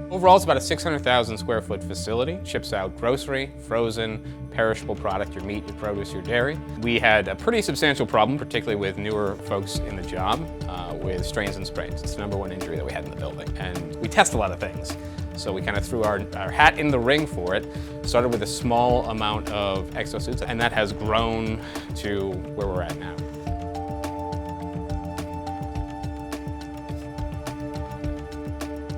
Overall, it's about a 600,000 square foot facility. Ships out grocery, frozen, perishable product, your meat, your produce, your dairy. We had a pretty substantial problem, particularly with newer folks in the job, with strains and sprains. It's the #1 injury that we had in the building. And we test a lot of things. So we kind of threw our hat in the ring for it. Started with a small amount of exosuits, and that has grown to where we're at now.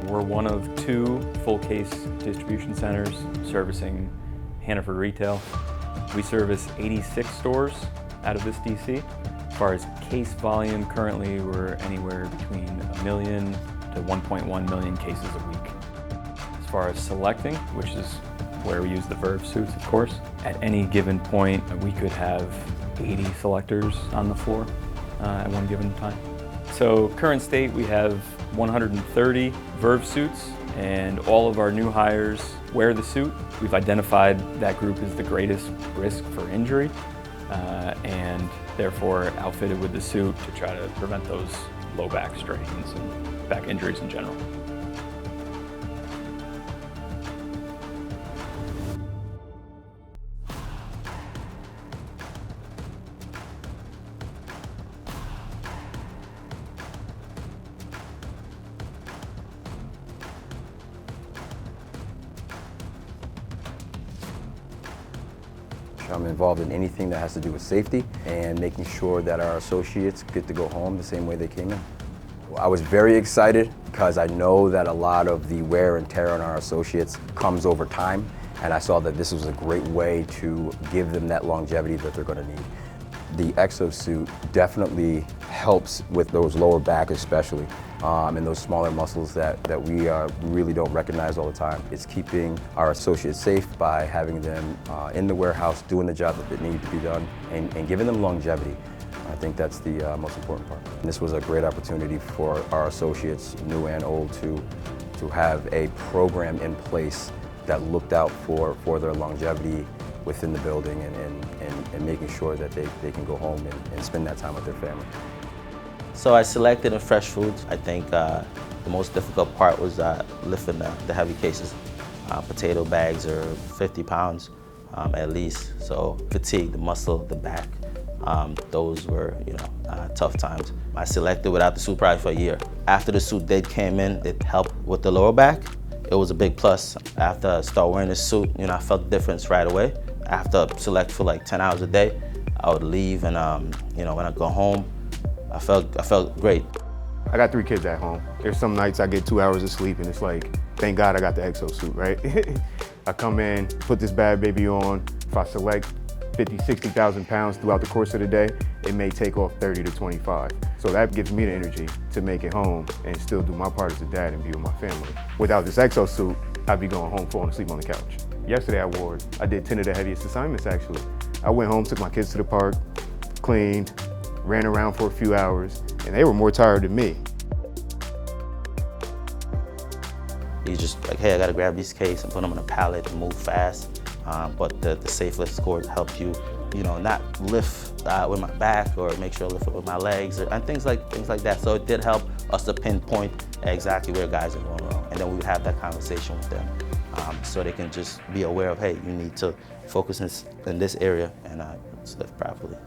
We're one of 2 full-case distribution centers servicing Hannaford retail. We service 86 stores out of this DC. As far as case volume, currently we're anywhere between 1 million to 1.1 million cases a week. As far as selecting, which is where we use the Verve suits, of course, at any given point we could have 80 selectors on the floor at one given time. So current state, we have 130 Verve suits, and all of our new hires wear the suit. We've identified that group as the greatest risk for injury, and therefore outfitted with the suit to try to prevent those low back strains and back injuries in general. I'm involved in anything that has to do with safety and making sure that our associates get to go home the same way they came in. I was very excited because I know that a lot of the wear and tear on our associates comes over time, and I saw that this was a great way to give them that longevity that they're going to need. The exosuit definitely helps with those lower back especially, and those smaller muscles that we really don't recognize all the time. It's keeping our associates safe by having them in the warehouse doing the job that needs to be done and giving them longevity. I think that's the most important part. And this was a great opportunity for our associates, new and old, to have a program in place that looked out for their longevity within the building and making sure that they can go home and spend that time with their family. So I selected in fresh foods. I think the most difficult part was lifting the heavy cases. Potato bags are 50 pounds at least. So fatigue, the muscle, the back, those were tough times. I selected without the suit probably for a year. After the suit did came in, it helped with the lower back. It was a big plus. After I started wearing the suit, I felt the difference right away. After I select for like 10 hours a day, I would leave and when I go home, I felt great. I got 3 kids at home. There's some nights I get 2 hours of sleep and it's like, thank God I got the exosuit, right? I come in, put this bad baby on. If I select 50, 60,000 pounds throughout the course of the day, it may take off 30 to 25. So that gives me the energy to make it home and still do my part as a dad and be with my family. Without this exosuit, I'd be going home falling asleep on the couch. Yesterday I wore it. I did 10 of the heaviest assignments actually. I went home, took my kids to the park, cleaned, ran around for a few hours, and they were more tired than me. You just like, hey, I gotta grab these cases and put them on a pallet and move fast. But the SafeLift cord helped you, not lift with my back or make sure I lift it with my legs and things like that. So it did help us to pinpoint exactly where guys are going wrong. And then we would have that conversation with them so they can just be aware of, hey, you need to focus in this area and lift properly.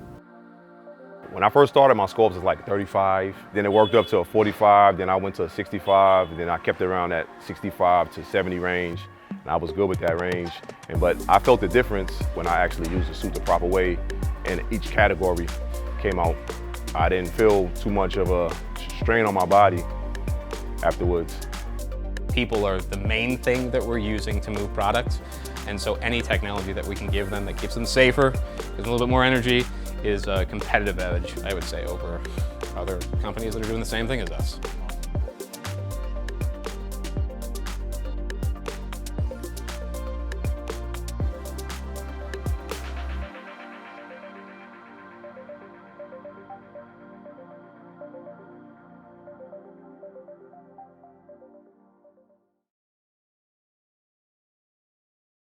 When I first started, my sculpt was like 35, then it worked up to a 45, then I went to a 65, and then I kept it around that 65 to 70 range, and I was good with that range. But I felt the difference when I actually used the suit the proper way, and each category came out. I didn't feel too much of a strain on my body afterwards. People are the main thing that we're using to move products, and so any technology that we can give them that keeps them safer, gives them a little bit more energy, is a competitive edge, I would say, over other companies that are doing the same thing as us.